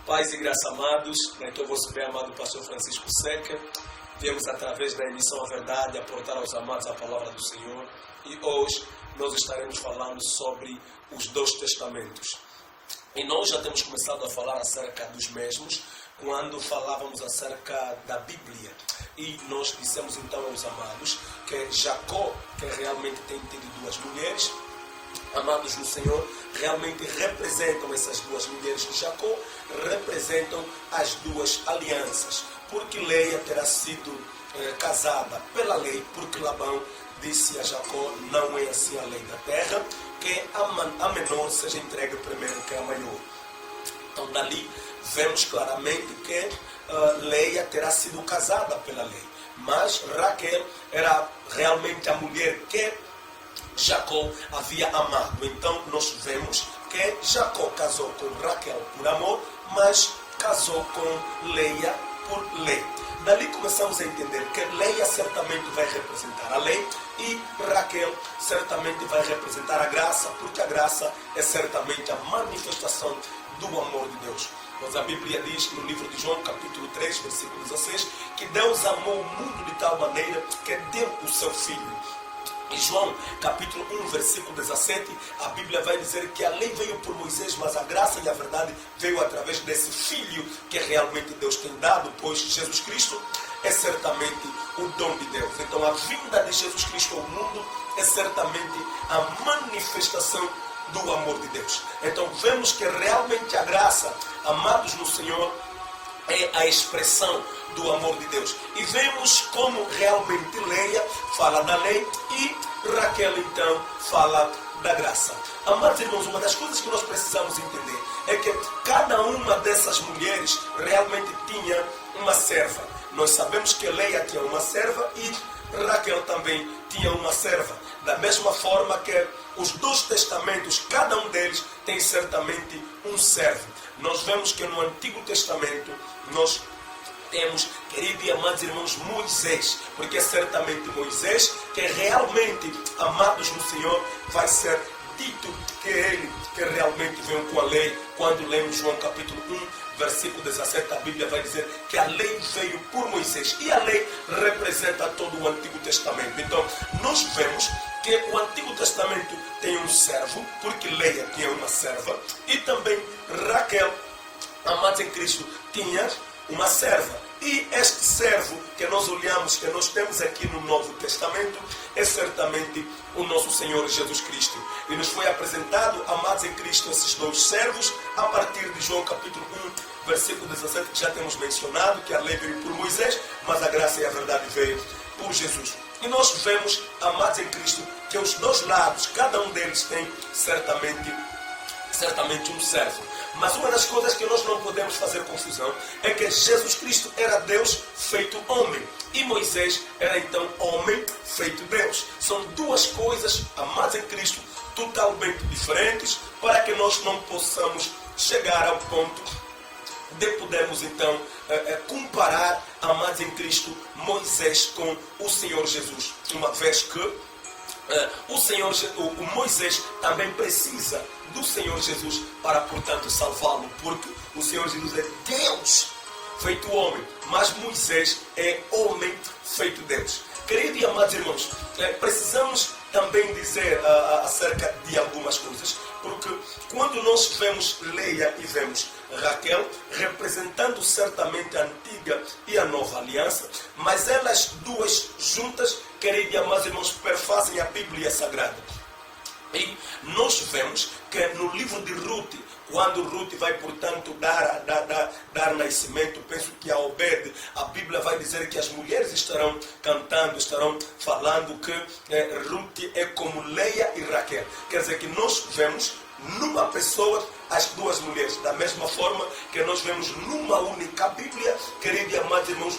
Paz e graça amados, então vosso bem amado pastor Francisco Seca. Viemos através da emissão A Verdade aportar aos amados a palavra do Senhor. E hoje nós estaremos falando sobre os dois testamentos. E nós já temos começado a falar acerca dos mesmos, quando falávamos acerca da Bíblia. E nós dissemos então aos amados que Jacó, que realmente tem tido duas mulheres, amados no Senhor, realmente representam essas duas mulheres de Jacó, representam as duas alianças. Porque Leia terá sido casada pela lei, porque Labão disse a Jacó, não é assim a lei da terra, que a menor seja entregue primeiro que a maior. Então dali vemos claramente que Leia terá sido casada pela lei. Mas Raquel era realmente a mulher que Jacó havia amado. Então nós vemos que Jacó casou com Raquel por amor, mas casou com Leia por lei. Dali começamos a entender que Leia certamente vai representar a lei e Raquel certamente vai representar a graça, porque a graça é certamente a manifestação do amor de Deus. Mas a Bíblia diz no livro de João, capítulo 3, versículo 16, que Deus amou o mundo de tal maneira que deu o seu Filho. Em João, capítulo 1, versículo 17, a Bíblia vai dizer que a lei veio por Moisés, mas a graça e a verdade veio através desse Filho que realmente Deus tem dado, pois Jesus Cristo é certamente o dom de Deus. Então a vinda de Jesus Cristo ao mundo é certamente a manifestação do amor de Deus. Então vemos que realmente a graça, amados no Senhor, é a expressão do amor de Deus. E vemos como realmente Leia fala da lei e Raquel então fala da graça. Amados irmãos, uma das coisas que nós precisamos entender é que cada uma dessas mulheres realmente tinha uma serva. Nós sabemos que Leia tinha uma serva e Raquel também tinha uma serva. Da mesma forma que os dois testamentos, cada um deles tem certamente um servo. Nós vemos que no Antigo Testamento nós temos, queridos e amados irmãos, Moisés, porque é certamente Moisés que realmente, amados no Senhor, vai ser dito que é ele que realmente veio com a lei. Quando lemos João capítulo 1, versículo 17, a Bíblia vai dizer que a lei veio por Moisés e a lei representa todo o Antigo Testamento. Então nós vemos que o Antigo Testamento tem um servo, porque Leia tinha uma serva, e também Raquel, amados em Cristo, tinha uma serva. E este servo que nós olhamos, que nós temos aqui no Novo Testamento, é certamente o nosso Senhor Jesus Cristo. E nos foi apresentado, amados em Cristo, esses dois servos, a partir de João capítulo 1, versículo 17, que já temos mencionado, que a lei veio por Moisés, mas a graça e a verdade veio por Jesus. E nós vemos, amados em Cristo, que os dois lados, cada um deles tem certamente um servo. Mas uma das coisas que nós não podemos fazer confusão é que Jesus Cristo era Deus feito homem e Moisés era então homem feito Deus. São duas coisas, amados em Cristo, totalmente diferentes, para que nós não possamos chegar ao ponto de podermos então comparar, amados em Cristo, Moisés com o Senhor Jesus, uma vez que o Moisés também precisa do Senhor Jesus para, portanto, salvá-lo, porque o Senhor Jesus é Deus feito homem, mas Moisés é homem feito Deus. Queridos e amados irmãos, precisamos também dizer acerca de algumas coisas, porque quando nós vemos Leia e vemos Raquel, representando certamente a antiga e a nova aliança, mas elas duas juntas, queridos e amados irmãos, perfazem a Bíblia Sagrada. E nós vemos que no livro de Ruth, quando Ruth vai, portanto, dar nascimento, penso que a Obed, a Bíblia vai dizer que as mulheres estarão cantando, estarão falando que Ruth é como Leia e Raquel. Quer dizer que nós vemos numa pessoa as duas mulheres, da mesma forma que nós vemos numa única Bíblia, queridos e amados irmãos,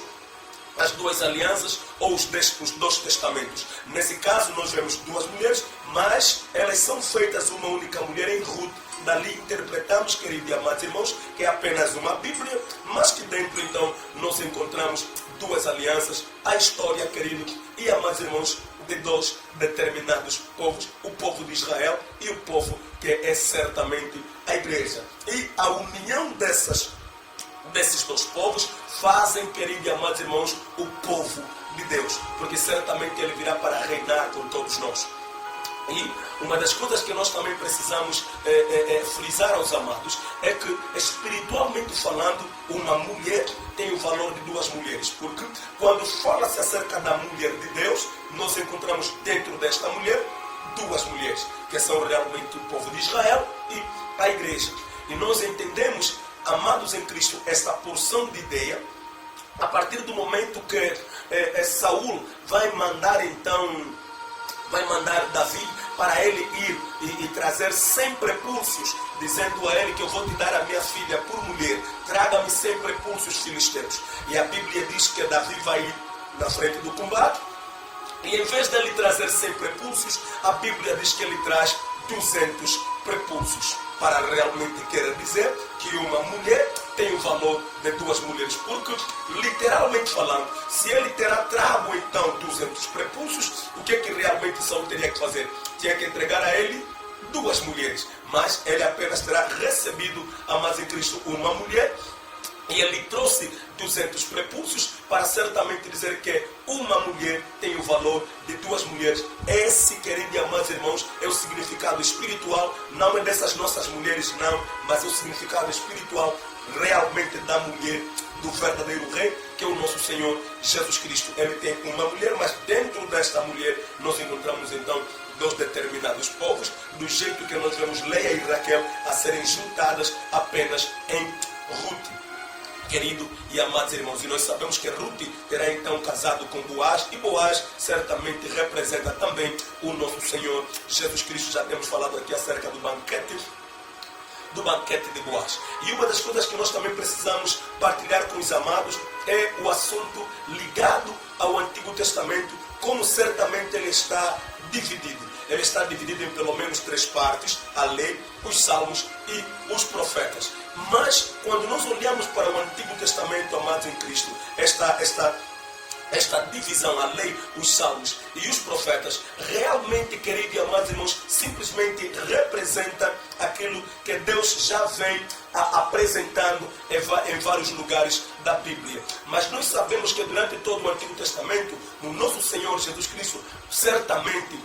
as duas alianças ou os dois testamentos. Nesse caso nós vemos duas mulheres, mas elas são feitas uma única mulher em Ruth. Dali interpretamos, queridos e amados irmãos, que é apenas uma Bíblia, mas que dentro então nós encontramos duas alianças, a história, queridos e amados irmãos, de dois determinados povos, o povo de Israel e o povo que é certamente a igreja. E a união dessas desses dois povos fazem, queridos e amados irmãos, o povo de Deus, porque certamente Ele virá para reinar com todos nós. E uma das coisas que nós também precisamos frisar aos amados é que, espiritualmente falando, uma mulher tem o valor de duas mulheres. Porque quando fala-se acerca da mulher de Deus, nós encontramos dentro desta mulher duas mulheres, que são realmente o povo de Israel e a igreja. E nós entendemos, amados em Cristo, esta porção de ideia a partir do momento que Saul vai mandar Davi para ele ir e trazer 100 prepúcios, dizendo a ele que eu vou te dar a minha filha por mulher, traga-me 100 prepúcios filisteus. E a Bíblia diz que Davi vai ir na frente do combate, e em vez de ele trazer 100 prepúcios, a Bíblia diz que ele traz 200 prepúcios, para realmente querer dizer que uma mulher tem o valor de duas mulheres, porque literalmente falando, se ele terá trago então 200 prepúcios, o que é que realmente Saul teria que fazer? Tinha que entregar a ele duas mulheres, mas ele apenas terá recebido, amados em Cristo, uma mulher, e ele trouxe 200 prepúcios para certamente dizer que uma mulher tem o valor de duas mulheres. Esse, queridos e amados irmãos, é o significado espiritual, não é dessas nossas mulheres, não, mas é o significado espiritual realmente da mulher, do verdadeiro rei, que é o nosso Senhor Jesus Cristo. Ele tem uma mulher, mas dentro desta mulher nós encontramos então dos determinados povos, do jeito que nós vemos Leia e Raquel a serem juntadas apenas em Ruth. Querido e amados irmãos, e nós sabemos que Ruth terá então casado com Boaz, e Boaz certamente representa também o nosso Senhor Jesus Cristo. Já temos falado aqui acerca do banquete de Boaz. E uma das coisas que nós também precisamos partilhar com os amados é o assunto ligado ao Antigo Testamento, como certamente ele está dividido. Ele está dividido em pelo menos 3 partes: a lei, os salmos e os profetas. Mas quando nós olhamos para o Antigo Testamento, amados em Cristo, esta divisão, a lei, os salmos e os profetas, realmente, queridos e amados irmãos, simplesmente representa aquilo que Deus já vem apresentando em vários lugares da Bíblia. Mas nós sabemos que durante todo o Antigo Testamento, o nosso Senhor Jesus Cristo, certamente,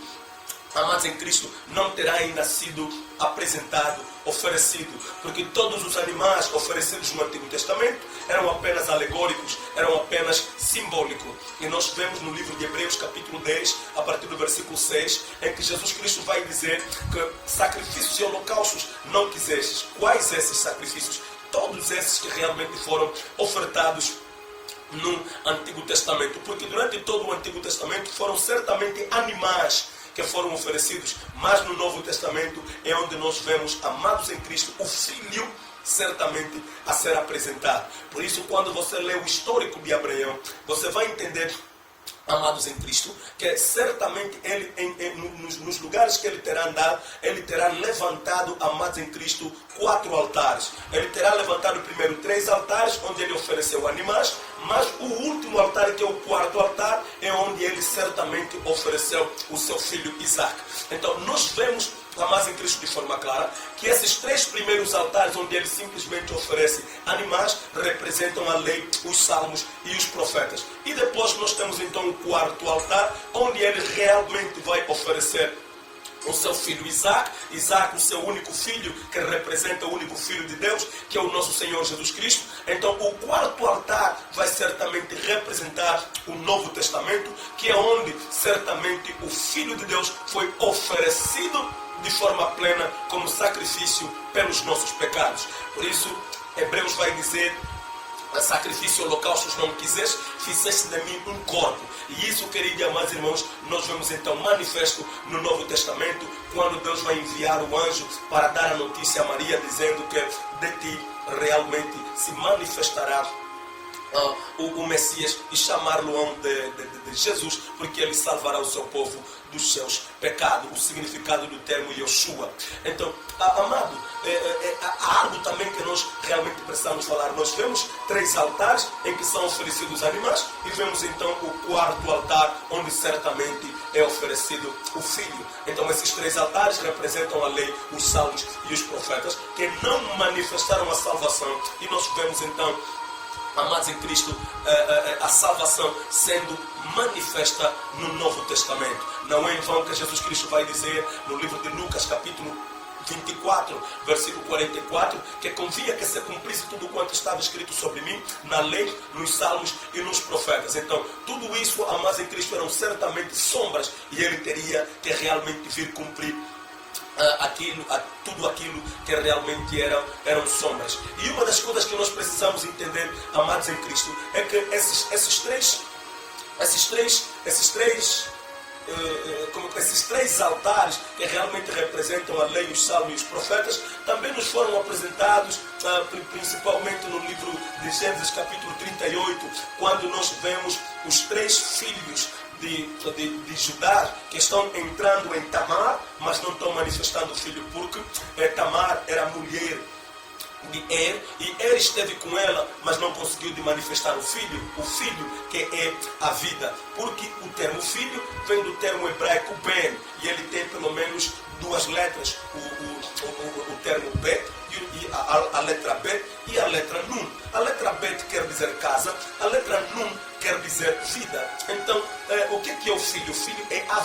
amados em Cristo, não terá ainda sido apresentado, oferecido, porque todos os animais oferecidos no Antigo Testamento eram apenas alegóricos, eram apenas simbólicos. E nós vemos no livro de Hebreus capítulo 10, a partir do versículo 6, em que Jesus Cristo vai dizer que sacrifícios e holocaustos não quisestes. Quais esses sacrifícios? Todos esses que realmente foram ofertados no Antigo Testamento, porque durante todo o Antigo Testamento foram certamente animais que foram oferecidos, mas no Novo Testamento é onde nós vemos, amados em Cristo, o Filho certamente a ser apresentado. Por isso, quando você lê o histórico de Abraão, você vai entender, amados em Cristo, que certamente ele, nos lugares que ele terá andado, ele terá levantado, amados em Cristo, 4 altares. Ele terá levantado primeiro 3 altares, onde ele ofereceu animais, mas o último altar, que é o 4º altar, é onde ele certamente ofereceu o seu filho Isaac. Então nós vemos, amados em Cristo, de forma clara, que esses 3 primeiros altares, onde ele simplesmente oferece animais, representam a lei, os salmos e os profetas. E depois nós temos então o 4º altar, onde ele realmente vai oferecer o seu filho Isaac, o seu único filho, que representa o único filho de Deus, que é o nosso Senhor Jesus Cristo. Então o 4º altar vai certamente representar o Novo Testamento, que é onde certamente o Filho de Deus foi oferecido de forma plena como sacrifício pelos nossos pecados. Por isso Hebreus vai dizer: sacrifício e holocaustos não quiseste, fizeste de mim um corpo. E isso, queridos e amados irmãos, nós vemos então manifesto no Novo Testamento, quando Deus vai enviar o anjo para dar a notícia a Maria, dizendo que de ti realmente se manifestará o Messias e chamar-lo de Jesus, porque ele salvará o seu povo dos seus pecados, o significado do termo Yoshua. Então, amado, há algo também que nós realmente precisamos falar. Nós vemos 3 altares em que são oferecidos animais e vemos então o 4º altar, onde certamente é oferecido o Filho. Então, esses 3 altares representam a lei, os salmos e os profetas, que não manifestaram a salvação. E nós vemos então, amados em Cristo, a salvação sendo manifesta no Novo Testamento. Não é em vão que Jesus Cristo vai dizer no livro de Lucas, capítulo 24, versículo 44, que convia que se cumprisse tudo quanto estava escrito sobre mim, na lei, nos salmos e nos profetas. Então, tudo isso, amados em Cristo, eram certamente sombras, e ele teria que realmente vir cumprir tudo aquilo que realmente eram sombras. E uma das coisas que nós precisamos entender, amados em Cristo, é que esses três altares que realmente representam a lei, os salmos e os profetas, também nos foram apresentados principalmente no livro de Gênesis capítulo 38, quando nós vemos os 3 filhos de Judá que estão entrando em Tamar, mas não estão manifestando o filho, porque Tamar era mulher de Er, e Er esteve com ela, mas não conseguiu de manifestar o filho que é a vida, porque o termo filho vem do termo hebraico Ben, e ele tem pelo menos 2 letras, o termo Bet e a letra Bet e a letra Nun. A letra Bet quer dizer casa, a letra Nun quer dizer vida. Então, o que é o filho? O filho é a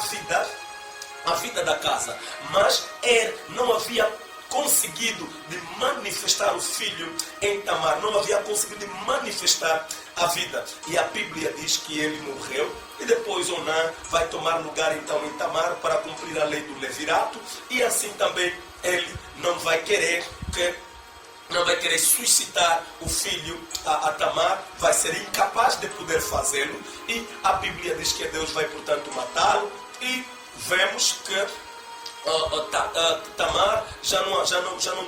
vida da casa, mas Er não havia conseguido de manifestar o filho em Tamar, não havia conseguido de manifestar a vida, e a Bíblia diz que ele morreu, e depois Onã vai tomar lugar então em Tamar para cumprir a lei do levirato, e assim também ele não vai querer suscitar o filho a Tamar, vai ser incapaz de poder fazê-lo, e a Bíblia diz que Deus vai portanto matá-lo, e vemos que Tamar já não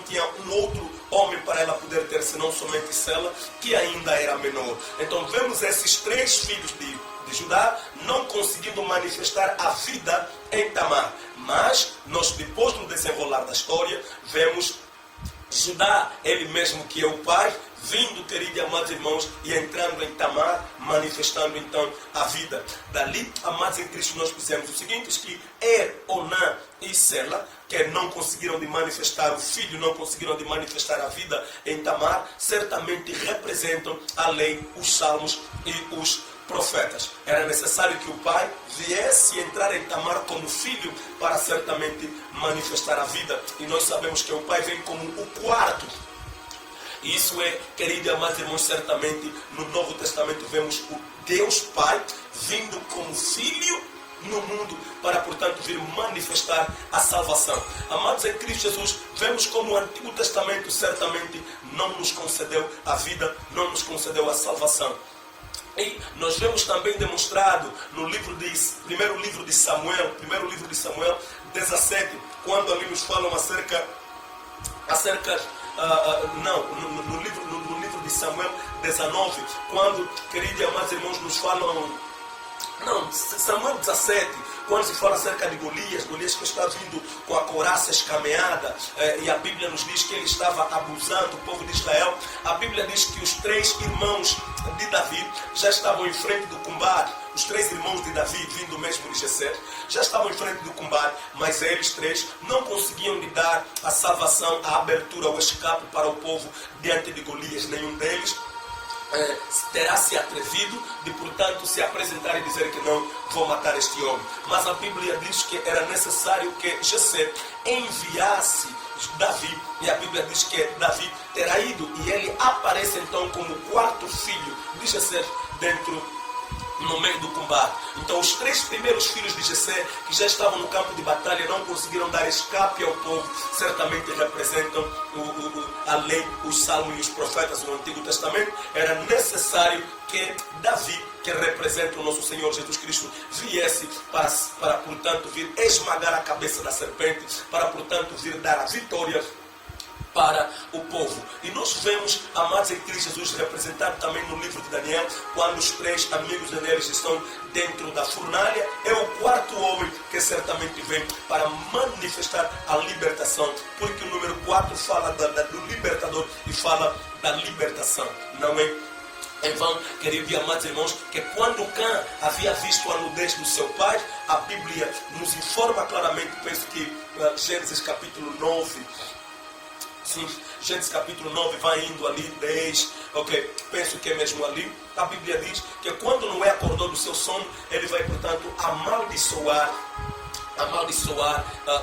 tinha um outro homem para ela poder ter, senão somente Sela, que ainda era menor. Então vemos esses 3 filhos de Judá não conseguindo manifestar a vida em Tamar. Mas nós, depois do desenrolar da história, vemos Judá, ele mesmo que é o pai, vindo, queridos e amados irmãos, e entrando em Tamar, manifestando então a vida. Dali, amados em Cristo, nós dizemos o seguinte, que Onã e Sela, que não conseguiram de manifestar o filho, não conseguiram de manifestar a vida em Tamar, certamente representam a lei, os salmos e os profetas. Era necessário que o pai viesse entrar em Tamar como filho para certamente manifestar a vida. E nós sabemos que o pai vem como o 4. Isso é, queridos e amados irmãos, certamente no Novo Testamento vemos o Deus Pai vindo como filho no mundo para, portanto, vir manifestar a salvação. Amados em Cristo Jesus, vemos como o Antigo Testamento certamente não nos concedeu a vida, não nos concedeu a salvação. E nós vemos também demonstrado no primeiro livro de Samuel 17, quando ali nos falam no livro de Samuel 19, quando, queridos e amados irmãos, nos falam, Samuel 17, quando se fala acerca de Golias que está vindo com a couraça escameada, e a Bíblia nos diz que ele estava abusando do povo de Israel. A Bíblia diz que os 3 irmãos de Davi já estavam em frente do combate. Os 3 irmãos de Davi, vindo mesmo de Jessé, já estavam em frente do combate, mas eles 3 não conseguiam lhe dar a salvação, a abertura, o escape para o povo diante de Golias. Nenhum deles terá se atrevido de, portanto, se apresentar e dizer que não vou matar este homem. Mas a Bíblia diz que era necessário que Jessé enviasse Davi, e a Bíblia diz que Davi terá ido, e ele aparece então como o 4º filho de Jessé no meio do combate. Então os 3 primeiros filhos de Jessé, que já estavam no campo de batalha, não conseguiram dar escape ao povo, certamente representam a lei, os salmos e os profetas do Antigo Testamento. Era necessário que Davi, que representa o nosso Senhor Jesus Cristo, viesse para portanto vir esmagar a cabeça da serpente, para portanto vir dar a vitória para o povo. E nós vemos, amados em Cristo Jesus, representado também no livro de Daniel, quando os 3 amigos deles estão dentro da fornalha. É o 4º homem que certamente vem para manifestar a libertação, porque o número 4 fala do libertador e fala da libertação. Não é em vão, queridos e amados irmãos, que quando Cã havia visto a nudez do seu pai, a Bíblia nos informa claramente, penso que Gênesis capítulo 9, sim, Gênesis capítulo 9 vai indo ali, 10, ok, penso que é mesmo ali. A Bíblia diz que quando Noé acordou do seu sono, ele vai, portanto, amaldiçoar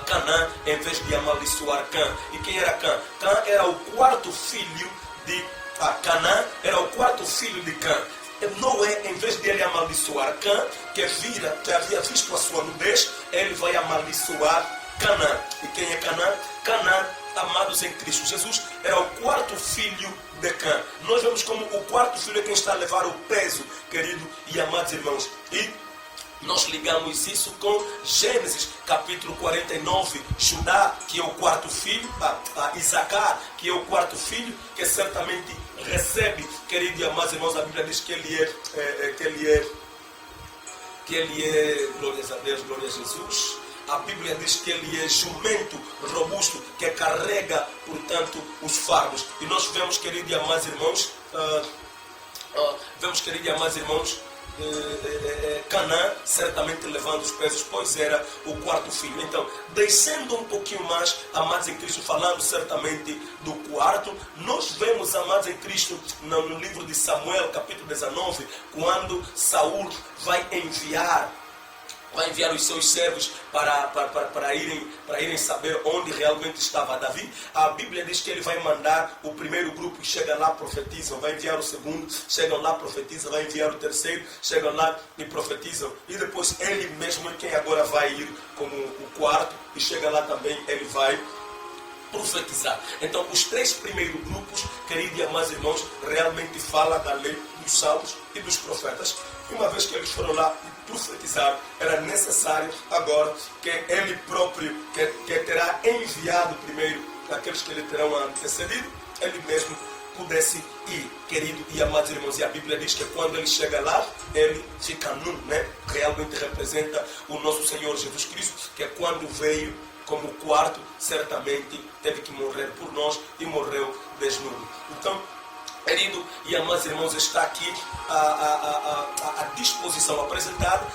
Canaã em vez de amaldiçoar Cã. E quem era Cã? Cã era o 4º filho de Canaã, era o 4º filho de Cã. Noé, em vez de ele amaldiçoar Cã, que havia visto a sua nudez, ele vai amaldiçoar Canaã. E quem é Canaã? Canaã, amados em Cristo Jesus, era o 4º filho de Cã. Nós vemos como o 4º filho é quem está a levar o peso, querido e amados irmãos. E nós ligamos isso com Gênesis capítulo 49, Judá, que é o 4º filho, Isacar, que é o 4º filho, que certamente recebe, querido e amados irmãos, a Bíblia diz que ele é, glórias a Deus, glória a Jesus. A Bíblia diz que ele é jumento robusto, que carrega, portanto, os fardos. E nós vemos, querido e amados irmãos, Canaã certamente levando os pesos, pois era o 4º filho. Então, descendo um pouquinho mais, amados em Cristo, falando certamente do 4º, nós vemos, amados em Cristo, no livro de Samuel, capítulo 19, quando Saul vai enviar os seus servos para irem saber onde realmente estava Davi. A Bíblia diz que ele vai mandar o primeiro grupo que chega lá, profetizam, vai enviar o segundo, chegam lá, profetizam, vai enviar o terceiro, chegam lá e profetizam, e depois ele mesmo é quem agora vai ir como o 4º, e chega lá também, ele vai profetizar. Então, os 3 primeiros grupos, queridos e amados irmãos, realmente fala da lei dos salmos e dos profetas. E uma vez que eles foram lá e profetizaram, era necessário agora que ele próprio, que terá enviado primeiro aqueles que lhe terão antecedido, ele mesmo pudesse ir, querido e amados irmãos. E a Bíblia diz que quando ele chega lá, ele fica nu, né? Realmente representa o nosso Senhor Jesus Cristo, que quando veio como 4º, certamente teve que morrer por nós e morreu desnudo. Então, querido e amados irmãos, está aqui a disposição apresentada,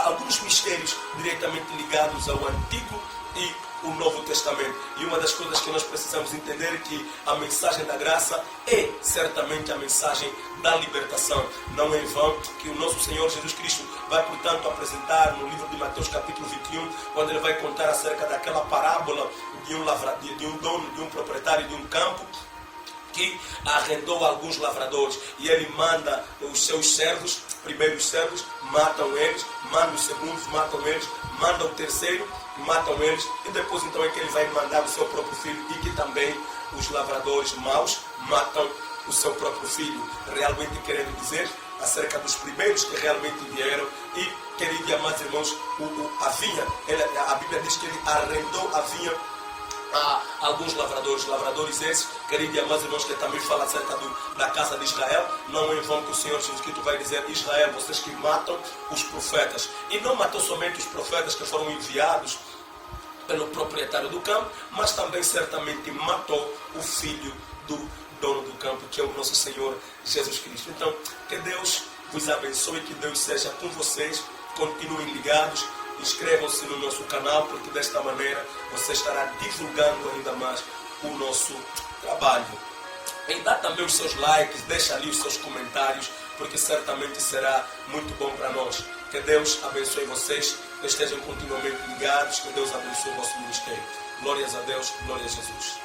alguns mistérios diretamente ligados ao Antigo e o Novo Testamento. E uma das coisas que nós precisamos entender é que a mensagem da graça é certamente a mensagem da libertação. Não é em vão que o nosso Senhor Jesus Cristo vai, portanto, apresentar no livro de Mateus capítulo 21, quando ele vai contar acerca daquela parábola de um dono, de um proprietário de um campo, que arrendou alguns lavradores, e ele manda os seus servos, primeiros servos, matam eles, manda os segundos, matam eles, manda o terceiro, matam eles, e depois então é que ele vai mandar o seu próprio filho, e que também os lavradores maus matam o seu próprio filho, realmente querendo dizer acerca dos primeiros que realmente vieram. E, queridos e amados irmãos, a vinha, a Bíblia diz que ele arrendou a vinha a alguns lavradores esses, queridos e amados irmãos, que também fala acerca da casa de Israel. Não é em vão que o Senhor Jesus Cristo vai dizer: Israel, vocês que matam os profetas. E não matou somente os profetas que foram enviados pelo proprietário do campo, mas também certamente matou o filho do dono do campo, que é o nosso Senhor Jesus Cristo. Então, que Deus vos abençoe, que Deus seja com vocês, continuem ligados, inscrevam-se no nosso canal, porque desta maneira você estará divulgando ainda mais o nosso trabalho. E dá também os seus likes, deixa ali os seus comentários, porque certamente será muito bom para nós. Que Deus abençoe vocês, estejam continuamente ligados, que Deus abençoe o vosso ministério. Glórias a Deus, glória a Jesus.